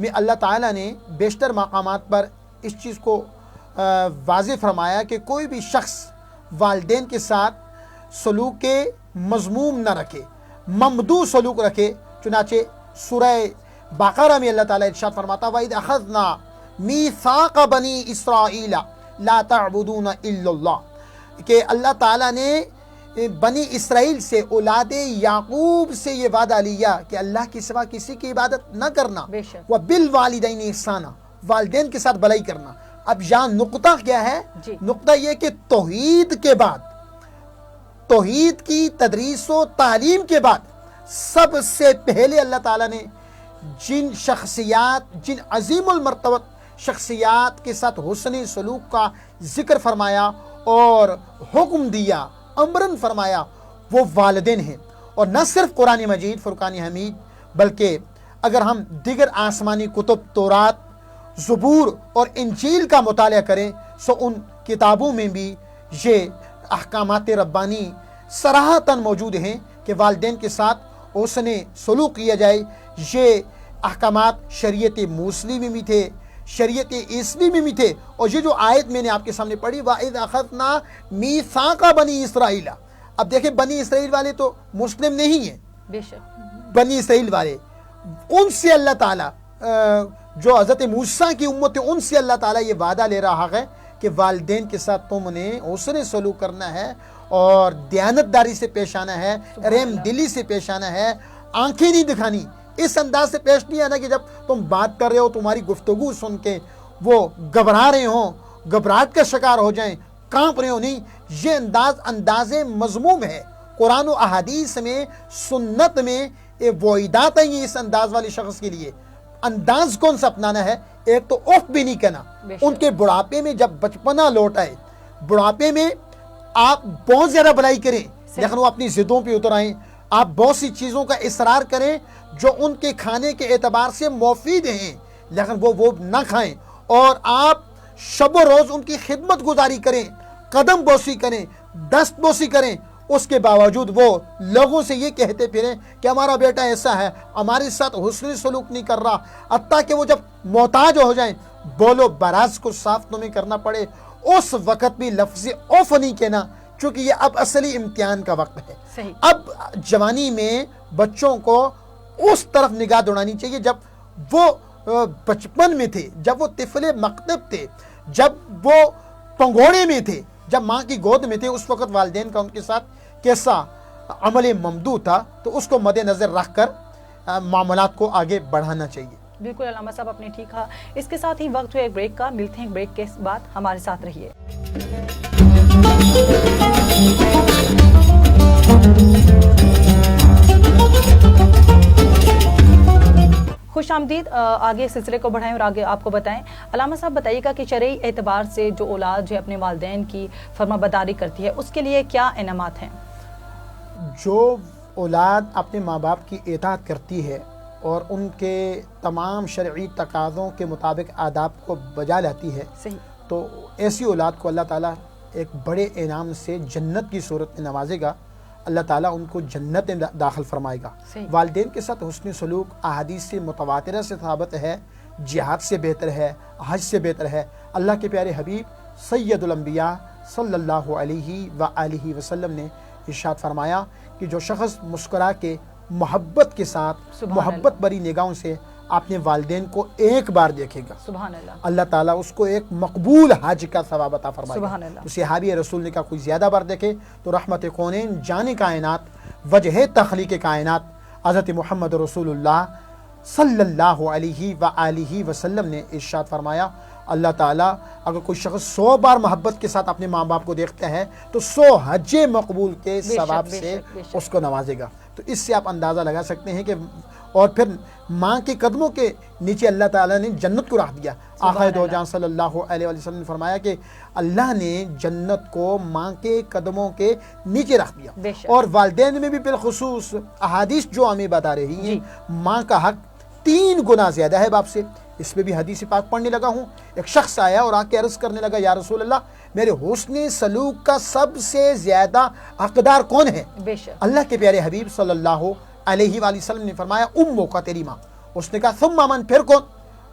میں اللہ تعالیٰ نے بیشتر مقامات پر اس چیز کو واضح فرمایا کہ کوئی بھی شخص والدین کے ساتھ سلوک مذموم نہ رکھے، ممدوح سلوک رکھے۔ چنانچہ سورہ بقرہ میں اللہ تعالیٰ ارشاد فرماتا وَإِذْ أَخَذْنَا مِيثَاقَ بَنِي إِسْرَائِيلَ لَا تَعْبُدُونَ إِلَّا اللَّهَ، کہ اللہ تعالیٰ نے بنی اسرائیل سے، اولاد یعقوب سے یہ وعدہ لیا کہ اللہ کے سوا کسی کی عبادت نہ کرنا، وَبِالْوَالِدَيْنِ إِحْسَانًا، والدین کے ساتھ بھلائی کرنا۔ اب یہاں نقطہ کیا ہے؟ نقطہ یہ کہ توحید کے بعد، توحید کی تدریس و تعلیم کے بعد سب سے پہلے اللہ تعالیٰ نے جن شخصیات، جن عظیم المرتبہ شخصیات کے ساتھ حسن سلوک کا ذکر فرمایا اور حکم دیا، امرن فرمایا، وہ والدین ہیں۔ اور نہ صرف قرآن مجید فرقان حمید، بلکہ اگر ہم دیگر آسمانی کتب تورات، زبور اور انجیل کا مطالعہ کریں سو ان کتابوں میں بھی یہ احکامات ربانی صراحتاً موجود ہیں کہ والدین کے ساتھ حسن سلوک کیا جائے۔ یہ احکامات شریعت موصلی میں بھی تھے، شریعت عیسوی میں بھی تھے، اور یہ جو آیت میں نے آپ کے سامنے پڑھی وَإِذْ أَخَذْنَا مِيثَاقَ بَنِي إِسْرَائِيلَ، اب دیکھیں بنی اسرائیل والے تو مسلم نہیں ہیں، بے شک بنی اسرائیل والے ان سے اللہ تعالیٰ جو حضرت موسیٰ کی امت ہے ان سے اللہ تعالیٰ یہ وعدہ لے رہا ہے کہ والدین کے ساتھ تم نے حسن سلوک کرنا ہے اور دیانتداری سے پیش آنا ہے، رحم دلی سے پیش آنا ہے، آنکھیں نہیں دکھانی، اس انداز سے پیش نہیں آنا کہ جب تم بات کر رہے ہو تمہاری گفتگو سن کے وہ گھبرا رہے ہوں، گھبراہٹ کا شکار ہو جائیں، کانپ رہے ہو، نہیں، یہ انداز مذموم ہے۔ قرآن و احادیث میں، سنت میں وعیدات ہیں اس انداز والے شخص کے لیے۔ انداز کون سا اپنانا ہے؟ ایک تو اف بھی نہیں کہنا، ان کے بڑھاپے میں جب بچپنا لوٹ آئے، بڑھاپے میں آپ بہت زیادہ بھلائی کریں لیکن وہ اپنی ضدوں پہ اتر آئیں، آپ بہت سی چیزوں کا اصرار کریں جو ان کے کھانے کے اعتبار سے مفید ہیں لیکن وہ نہ کھائیں، اور آپ شب و روز ان کی خدمت گزاری کریں، قدم بوسی کریں، دست بوسی کریں، اس کے باوجود وہ لوگوں سے یہ کہتے پھریں کہ ہمارا بیٹا ایسا ہے، ہمارے ساتھ حسن سلوک نہیں کر رہا، حتیٰ کہ وہ جب محتاج ہو جائیں، بولو براز کو صاف تمہیں کرنا پڑے، اس وقت بھی لفظ اوف نہیں کہنا، چونکہ یہ اب اصلی امتحان کا وقت ہے۔ صحیح۔ اب جوانی میں بچوں کو اس طرف نگاہ دوڑانی چاہیے جب وہ بچپن میں تھے، جب وہ طفل مکتب تھے، جب وہ پنگوڑے میں تھے، جب ماں کی گود میں تھے، اس وقت والدین کا ان کے ساتھ کیسا عمل ممدوح تھا، تو اس کو مد نظر رکھ کر معاملات کو آگے بڑھانا چاہیے۔ بالکل علامہ صاحب آپ نے ٹھیک کہا۔ اس کے ساتھ ہی وقت ہوئے ایک بریک کا، ملتے ہیں بریک کے بعد، ہمارے ساتھ رہیے۔ خوش آمدید، آگے سلسلے کو بڑھائیں اور آگے آپ کو بتائیں۔ علامہ صاحب بتائیے گا کہ شرعی اعتبار سے جو اولاد جو اپنے والدین کی فرما برداری کرتی ہے اس کے لیے کیا انعامات ہیں؟ جو اولاد اپنے ماں باپ کی اطاعت کرتی ہے اور ان کے تمام شرعی تقاضوں کے مطابق آداب کو بجا لاتی ہے، صحیح، تو ایسی اولاد کو اللہ تعالیٰ ایک بڑے انعام سے جنت کی صورت میں نوازے گا، اللہ تعالیٰ ان کو جنت میں داخل فرمائے گا۔ والدین کے ساتھ حسن سلوک احادیث سے متواترہ سے ثابت ہے، جہاد سے بہتر ہے، حج سے بہتر ہے۔ اللہ کے پیارے حبیب سید الانبیاء صلی اللہ علیہ وآلہ وسلم نے ارشاد فرمایا کہ جو شخص مسکرا کے محبت کے ساتھ، محبت بری نگاہوں سے اپنے والدین کو ایک بار دیکھے گا، سبحان اللہ، اللہ تعالیٰ اس کو ایک مقبول حج کا ثواب عطا فرمائے گا۔ سبحان اللہ۔ تو صحابی رسول نے کہا کوئی زیادہ بار دیکھے تو رحمت کونین، جان کائنات، وجہ تخلیق کائنات حضرت محمد رسول اللہ صلی اللہ علیہ وآلہ وسلم نے ارشاد فرمایا، اللہ تعالیٰ اگر کوئی شخص 100 بار محبت کے ساتھ اپنے ماں باپ کو دیکھتا ہے تو 100 حج مقبول کے ثواب سے اس کو نوازے گا۔ تو اس سے آپ اندازہ لگا سکتے ہیں کہ، اور پھر ماں کے قدموں کے نیچے اللہ تعالیٰ نے جنت کو رکھ دیا۔ آقا دو جان صلی اللہ علیہ وسلم نے فرمایا کہ اللہ نے جنت کو ماں کے قدموں کے نیچے رکھ دیا، اور والدین میں بھی بالخصوص احادیث جو ہمیں بتا رہی ہیں، ماں کا حق 3 گنا زیادہ ہے باپ سے۔ اس پہ بھی حدیث پاک پڑھنے لگا ہوں۔ ایک شخص آیا اور آ کے عرض کرنے لگا، یا رسول اللہ میرے حسن سلوک کا سب سے زیادہ حقدار کون ہے؟ اللہ کے پیارے حبیب صلی اللہ علیہ وآلہ وسلم نے فرمایا، امو کا، تیری ماں۔ اس نے کہا ثم من، پھر کون؟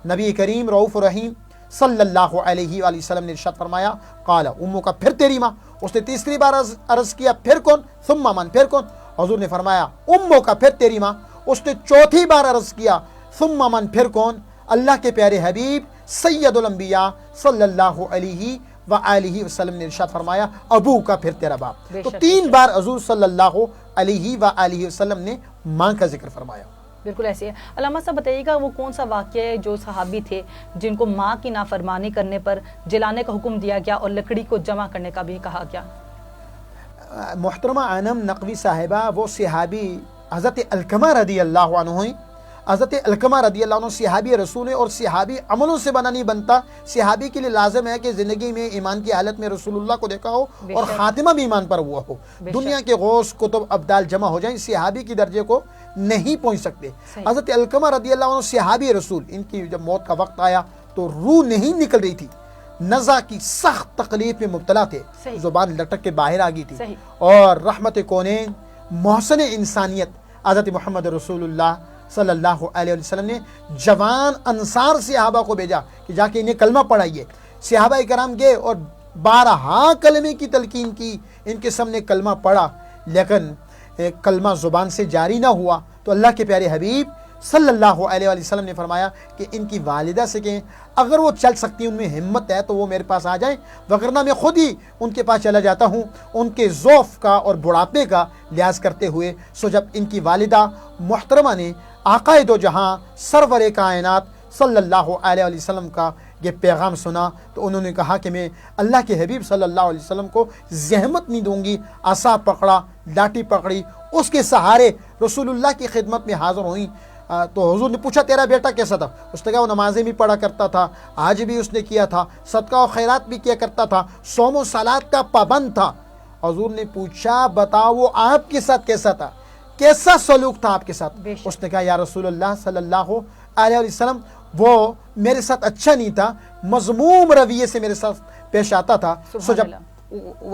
نبی کریم رؤوف رحیم صلی اللہ علیہ وآلہ وسلم نے ارشاد فرمایا قال امو کا، پھر تیری ماں. اس نے تیسری بار عرض کیا پھر کون؟ ثم من، پھر کون؟ حضور نے فرمایا امو کا، پھر تیری ماں. اس نے چوتھی بار عرض کیا ثم من، پھر کون؟ اللہ کے پیارے حبیب سید الانبیاء صلی اللہ علیہ وآلہ وسلم نے ارشاد فرمایا ابو کا، پھر تیرا باپ. تو تین بار حضور صلی اللہ علیہ وآلہ وسلم نے ماں کا ذکر فرمایا. بالکل ایسے ہے. علامہ صاحب بتائیے گا وہ کون سا واقعہ ہے جو صحابی تھے جن کو ماں کی نافرمانی کرنے پر جلانے کا حکم دیا گیا اور لکڑی کو جمع کرنے کا بھی کہا گیا؟ محترمہ انم نقوی صاحبہ، وہ صحابی حضرت علقمہ رضی اللہ عنہ ہیں. حضرت علقمہ رضی اللہ عنہ صحابی رسول ہے، اور صحابی عملوں سے بنا نہیں بنتا. صحابی کے لیے لازم ہے کہ زندگی میں ایمان کی حالت میں رسول اللہ کو دیکھا ہو اور خاتمہ بھی ایمان پر ہوا ہو. دنیا کے غوث کتب ابدال جمع ہو جائیں، صحابی کی درجے کو نہیں پہنچ سکتے. حضرت علقمہ رضی اللہ عنہ صحابی رسول، ان کی جب موت کا وقت آیا تو روح نہیں نکل رہی تھی، نزع کی سخت تکلیف میں مبتلا تھے، زبان لٹک کے باہر آ گئی تھی. اور رحمت کونین محسن انسانیت حضرت محمد رسول اللہ صلی اللہ علیہ وسلم نے جوان انصار صحابہ کو بھیجا کہ جا کے انہیں کلمہ پڑھائیے. صحابہ کرام گئے اور 12 کلمے کی تلقین کی، ان کے سامنے کلمہ پڑھا، لیکن کلمہ زبان سے جاری نہ ہوا. تو اللہ کے پیارے حبیب صلی اللہ علیہ وسلم نے فرمایا کہ ان کی والدہ سے کہیں اگر وہ چل سکتی، ان میں ہمت ہے تو وہ میرے پاس آ جائیں، وگرنہ میں خود ہی ان کے پاس چلا جاتا ہوں ان کے ضعف کا اور بڑھاپے کا لحاظ کرتے ہوئے. سو جب ان کی والدہ محترمہ نے آقا دو جہاں سرور کائنات صلی اللہ علیہ وسلم کا یہ پیغام سنا تو انہوں نے کہا کہ میں اللہ کے حبیب صلی اللہ علیہ وسلم کو زحمت نہیں دوں گی. عصا پکڑا، لاٹھی پکڑی، اس کے سہارے رسول اللہ کی خدمت میں حاضر ہوئیں. تو حضور نے پوچھا تیرا بیٹا کیسا تھا؟ اس نے کہا وہ نمازیں بھی پڑھا کرتا تھا، حج بھی اس نے کیا تھا، صدقہ و خیرات بھی کیا کرتا تھا، صوم و صلات کا پابند تھا. حضور نے پوچھا بتاؤ وہ آپ کے ساتھ کیسا تھا، کیسا سلوک تھا آپ کے ساتھ؟ اس نے کہا یا رسول اللہ صلی اللہ علیہ وسلم وہ میرے ساتھ اچھا نہیں تھا، مذموم رویے سے میرے ساتھ پیش آتا تھا. سو جب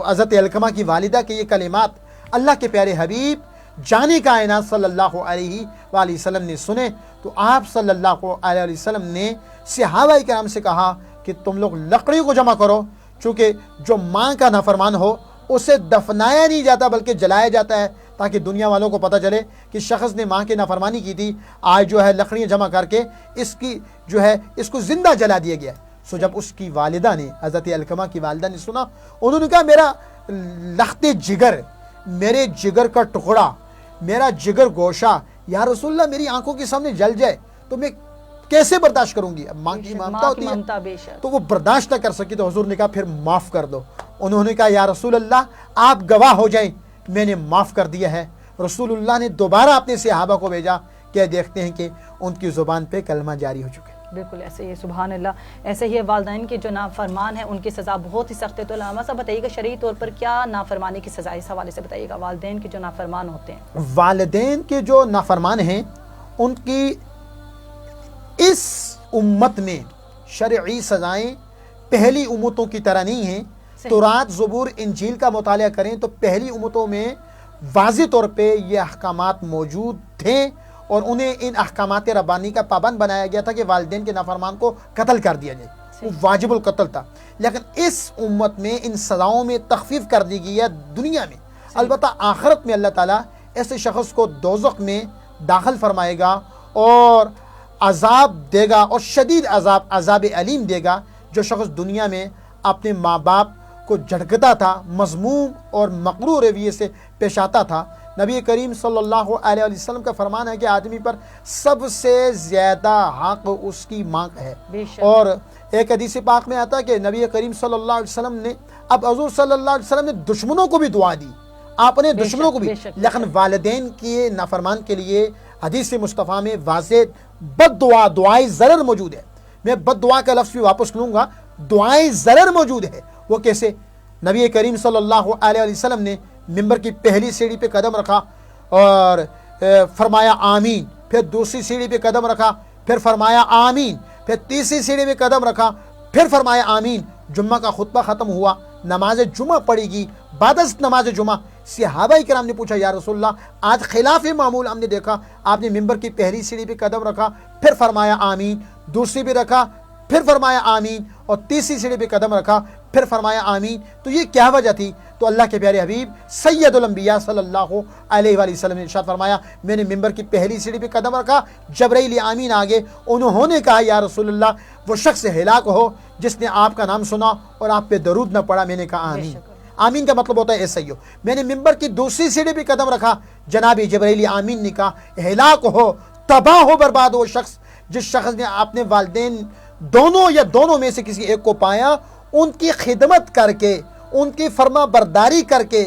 حضرت علقمہ کی والدہ کے یہ کلمات اللہ کے پیارے حبیب جانی کائنات صلی اللہ علیہ وآلہ وسلم نے سنے تو آپ صلی اللہ علیہ وسلم نے صحابہ کرام سے کہا کہ تم لوگ لکڑی کو جمع کرو، چونکہ جو ماں کا نافرمان ہو اسے دفنایا نہیں جاتا بلکہ جلایا جاتا ہے، تاکہ دنیا والوں کو پتہ چلے کہ شخص نے ماں کی نافرمانی کی تھی، آج جو ہے لکڑیاں جمع کر کے اس کو زندہ جلا دیا گیا. سو جب اس کی والدہ نے، حضرت علقمہ کی والدہ نے سنا، انہوں نے کہا میرا لخت جگر، میرے جگر کا ٹکڑا، میرا جگر گوشہ یا رسول اللہ میری آنکھوں کے سامنے جل جائے تو میں کیسے برداشت کروں گی؟ اب ماں کی ممتا ہوتی ہے تو وہ برداشت نہ کر سکی. تو حضور نے کہا پھر معاف کر دو. انہوں نے کہا یا رسول اللہ آپ گواہ ہو جائیں میں نے معاف کر دیا ہے. رسول اللہ نے دوبارہ اپنے صحابہ کو بھیجا کہ دیکھتے ہیں کہ ان کی زبان پہ کلمہ جاری ہو چکے. بالکل ایسے ہی، سبحان اللہ. ایسے ہی والدین کے جو نافرمان ہیں ان کی سزا بہت ہی سخت ہے. تو علامہ صاحب بتائیے گا شرعی طور پر کیا نافرمانی کی سزا، اس حوالے سے بتائیے گا. والدین کے جو نافرمان ہوتے ہیں، والدین کے جو نافرمان ہیں ان کی اس امت میں شرعی سزائیں پہلی امتوں کی طرح نہیں ہیں. تورات، زبور، انجیل کا مطالعہ کریں تو پہلی امتوں میں واضح طور پہ یہ احکامات موجود تھے اور انہیں ان احکامات ربانی کا پابند بنایا گیا تھا کہ والدین کے نافرمان کو قتل کر دیا جائے، وہ واجب القتل تھا. لیکن اس امت میں ان سزاؤں میں تخفیف کر دی گئی ہے دنیا میں. البتہ آخرت میں اللہ تعالیٰ ایسے شخص کو دوزخ میں داخل فرمائے گا اور عذاب دے گا، اور شدید عذاب علیم دے گا. جو شخص دنیا میں اپنے ماں باپ کو جھڑکتا تھا، مذموم اور مغرور رویے سے پیش آتا تھا. نبی کریم صلی اللہ علیہ وسلم کا فرمان ہے کہ آدمی پر سب سے زیادہ حق اس کی ماں کا ہے. اور ایک حدیث پاک میں آتا ہے کہ نبی کریم صلی اللہ علیہ وسلم نے، اب حضور صلی اللہ علیہ وسلم نے دشمنوں کو بھی دعا دی، آپ نے دشمنوں کو بھی، لیکن والدین کے نافرمان کے لیے حدیث مصطفیٰ میں واضح بد دعا، دعائے ضرر موجود ہے. میں بد دعا کا لفظ بھی واپس لوں گا، دعائے ضرر موجود ہے. وہ کیسے؟ نبی کریم صلی اللہ علیہ وسلم نے ممبر کی پہلی سیڑھی پہ قدم رکھا اور فرمایا آمین، پھر دوسری سیڑھی پہ قدم رکھا، پھر فرمایا آمین، پھر تیسری سیڑھی پہ قدم رکھا، پھر فرمایا آمین. جمعہ کا خطبہ ختم ہوا، نماز جمعہ پڑھی گی. بعد از نماز جمعہ صحابہ کرام نے پوچھا یا رسول اللہ آج خلاف معمول ہم نے دیکھا، آپ نے ممبر کی پہلی سیڑھی پہ قدم رکھا، پھر فرمایا آمین، دوسری بھی رکھا پھر فرمایا آمین، اور تیسری سیڑھی پہ قدم رکھا پھر فرمایا آمین۔ تو یہ کیا وجہ تھی؟ تو اللہ کے پیارے حبیب سید الانبیاء صلی اللہ علیہ وآلہ وسلم نے ارشاد فرمایا، میں نے ممبر کی پہلی سیڑھی پہ قدم رکھا، جبرائیل امین آگے، انہوں نے کہا یا رسول اللہ وہ شخص ہلاک ہو جس نے آپ کا نام سنا اور آپ پہ درود نہ پڑا۔ میں نے کہا آمین۔ آمین کا مطلب ہوتا ہے ایسا ہی ہو۔ میں نے ممبر کی دوسری سیڑھی پہ قدم رکھا، جناب جبرائیل آمین نے کہا ہلاک ہو، تباہ ہو، برباد ہو شخص جس شخص نے اپنے والدین دونوں یا دونوں میں سے کسی ایک کو پایا، ان کی خدمت کر کے، ان کی فرما برداری کر کے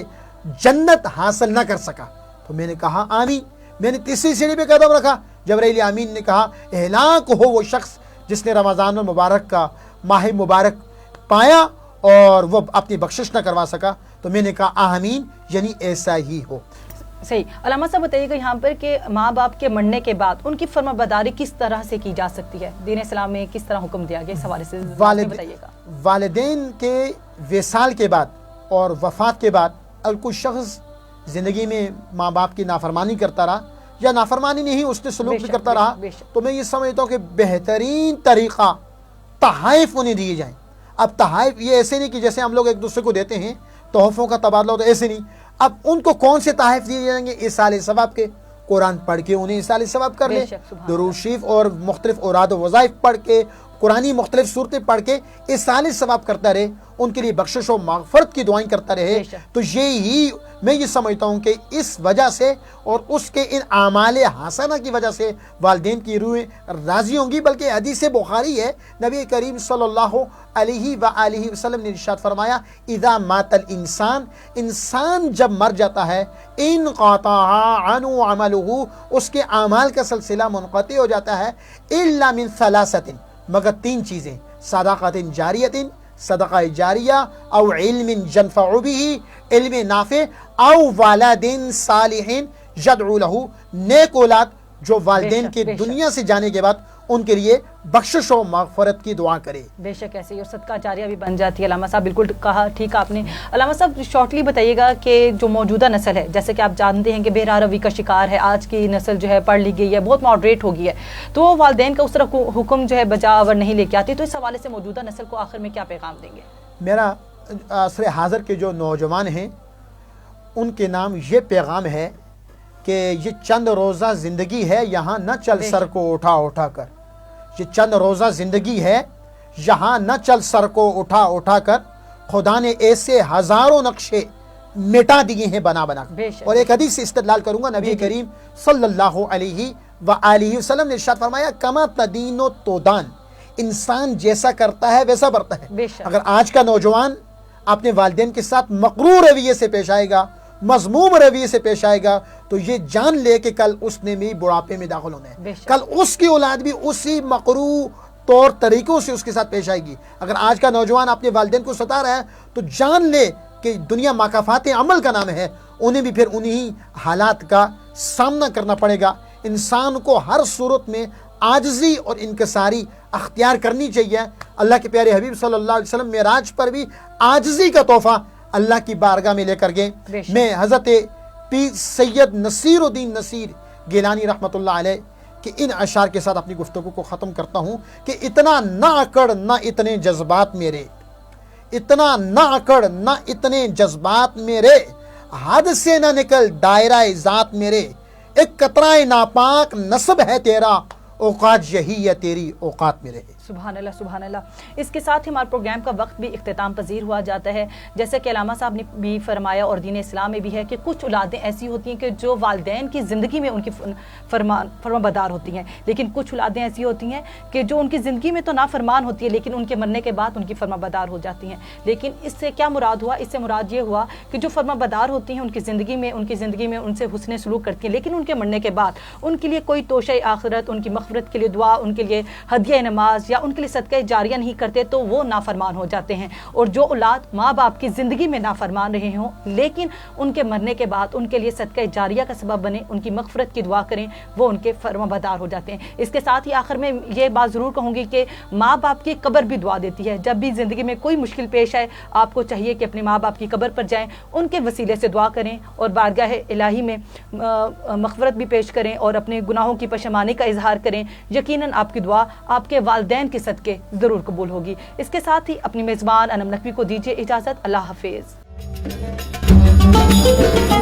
جنت حاصل نہ کر سکا۔ تو میں نے کہا آمین۔ میں نے تیسری سیڑھی پہ قدم رکھا، جبرائیل آمین نے کہا ہلاک ہو وہ شخص جس نے رمضان المبارک کا ماہ مبارک پایا اور وہ اپنی بخشش نہ کروا سکا۔ تو میں نے کہا آمین، یعنی ایسا ہی ہو۔ صحیح۔ علامہ صاحب بتائیے گا یہاں پر کہ ماں باپ کے مرنے کے بعد ان کی فرما برداری کس طرح سے کی جا سکتی ہے؟ دین اسلام میں کس طرح حکم دیا گیا اس حوالے سے بتائیے گا۔ والدین کے وصال کے بعد اور وفات کے بعد اگر کوئی شخص زندگی میں ماں باپ کی نافرمانی کرتا رہا یا نافرمانی نہیں اس نے سلوک بھی کرتا رہا، تو میں یہ سمجھتا ہوں کہ بہترین طریقہ تحائف انہیں دیے جائیں۔ اب تحائف یہ ایسے نہیں کہ جیسے ہم لوگ ایک دوسرے کو دیتے ہیں تحفوں کا تبادلہ ہوتا ہے، ایسے نہیں۔ اب ان کو کون سے تحائف دیے جائیں گے؟ ایصال ثواب کے، قرآن پڑھ کے انہیں ایصال ثواب کر لے، درود شریف اور مختلف اوراد و وظائف پڑھ کے، قرآنی مختلف صورتیں پڑھ کے ایصال ثواب کرتا رہے، ان کے لیے بخشش و مغفرت کی دعائیں کرتا رہے۔ تو یہی میں یہ سمجھتا ہوں کہ اس وجہ سے اور اس کے ان اعمال حسنہ کی وجہ سے والدین کی روحیں راضی ہوں گی۔ بلکہ حدیث بخاری ہے، نبی کریم صلی اللہ علیہ وآلہ وسلم نے ارشاد فرمایا اذا مات الانسان، انسان جب مر جاتا ہے، انقطع عنہ عملہ، اس کے اعمال کا سلسلہ منقطع ہو جاتا ہے، الا من ثلاثۃ، مگر تین چیزیں، صدقۃ جاریۃ، صدقہ جاریہ، او علم ينفع به، علم نافع، او والد صالح یدعو له، نیک اولاد جو والدین کے دنیا سے جانے کے بعد ان کے لیے بخشش و مغفرت کی دعا کرے۔ بے شک ایسے ہی، اور صدقہ جاریہ بھی بن جاتی ہے۔ علامہ صاحب بالکل کہا، ٹھیک آپ نے۔ علامہ صاحب شارٹلی بتائیے گا کہ جو موجودہ نسل ہے، جیسے کہ آپ جانتے ہیں کہ بے روی کا شکار ہے، آج کی نسل جو ہے پڑھ لی گئی ہے، بہت ماڈریٹ ہو گئی ہے، تو وہ والدین کا اس طرح حکم جو ہے بجا آور نہیں لے کے آتی، تو اس حوالے سے موجودہ نسل کو آخر میں کیا پیغام دیں گے؟ میرا عصر حاضر کے جو نوجوان ہیں ان کے نام یہ پیغام ہے کہ یہ چند روزہ زندگی ہے، یہاں نہ چل سر کو اٹھا اٹھا کر۔ یہ چند روزہ زندگی ہے، یہاں نہ چل سر کو اٹھا اٹھا کر، خدا نے ایسے ہزاروں نقشے مٹا دیے ہیں بنا بنا کر۔ اور ایک حدیث سے استدلال کروں گا، نبی کریم صلی اللہ علیہ وآلہ وسلم نے ارشاد فرمایا کما تدین و تودان، انسان جیسا کرتا ہے ویسا برتا ہے۔ اگر آج کا نوجوان اپنے والدین کے ساتھ مغرور رویے سے پیش آئے گا، مذموم رویے سے پیش آئے گا، تو یہ جان لے کہ کل اس نے بھی بڑھاپے میں داخل ہونا ہے، کل اس کی اولاد بھی اسی مقروع طور طریقوں سے اس کے ساتھ پیش آئے گی۔ اگر آج کا نوجوان اپنے والدین کو ستا رہا ہے تو جان لے کہ دنیا مکافات عمل کا نام ہے، انہیں بھی پھر انہی حالات کا سامنا کرنا پڑے گا۔ انسان کو ہر صورت میں عاجزی اور انکساری اختیار کرنی چاہیے۔ اللہ کے پیارے حبیب صلی اللہ علیہ وسلم معراج پر بھی عاجزی کا تحفہ اللہ کی بارگاہ میں لے کر گئے۔ میں حضرت پیر سید نصیر الدین نصیر گیلانی رحمۃ اللہ علیہ کہ ان اشعار کے ساتھ اپنی گفتگو کو ختم کرتا ہوں کہ اتنا نہ اکڑ نہ اتنے جذبات میرے، اتنا نہ اکڑ نہ اتنے جذبات میرے، حد سے نہ نکل دائرہ ذات میرے، ایک قطرہ ناپاک نسب ہے تیرا، اوقات یہی ہے تیری اوقات میرے۔ سبحان اللہ سبحان اللہ۔ اس کے ساتھ ہی ہمارے پروگرام کا وقت بھی اختتام پذیر ہوا جاتا ہے۔ جیسے کہ علامہ صاحب نے بھی فرمایا اور دین اسلام میں بھی ہے کہ کچھ اولادیں ایسی ہوتی ہیں کہ جو والدین کی زندگی میں ان کی فرما بدار ہوتی ہیں، لیکن کچھ اولادیں ایسی ہوتی ہیں کہ جو ان کی زندگی میں تو نافرمان ہوتی ہے لیکن ان کے مرنے کے بعد ان کی فرما بدار ہو جاتی ہیں۔ لیکن اس سے کیا مراد ہوا؟ اس سے مراد یہ ہوا کہ جو فرما بدار ہوتی ہیں ان کی زندگی میں ان سے حسن سلوک کرتی ہیں، لیکن ان کے مرنے کے بعد ان کے لیے کوئی توشہ آخرت، ان کی مغفرت کے لیے دعا، ان کے لیے ہدیہ نماز یا ان کے لیے صدقہ جاریہ نہیں کرتے تو وہ نافرمان ہو جاتے ہیں۔ اور جو اولاد ماں باپ کی زندگی میں نافرمان رہے ہوں لیکن ان کے مرنے کے بعد ان کے لیے صدقہ جاریہ کا سبب بنے، ان کی مغفرت کی دعا کریں، وہ ان کے فرما بردار ہو جاتے ہیں۔ اس کے ساتھ ہی آخر میں یہ بات ضرور کہوں گی کہ ماں باپ کی قبر بھی دعا دیتی ہے۔ جب بھی زندگی میں کوئی مشکل پیش آئے آپ کو چاہیے کہ اپنے ماں باپ کی قبر پر جائیں، ان کے وسیلے سے دعا کریں اور بارگاہ الہی میں مغفرت بھی پیش کریں اور اپنے گناہوں کی پشیمانی کا اظہار کریں کریں، یقیناً آپ کی دعا آپ کے والدین کے صدقے ضرور قبول ہوگی۔ اس کے ساتھ ہی اپنی میزبان انم نقوی کو دیجیے اجازت۔ اللہ حافظ۔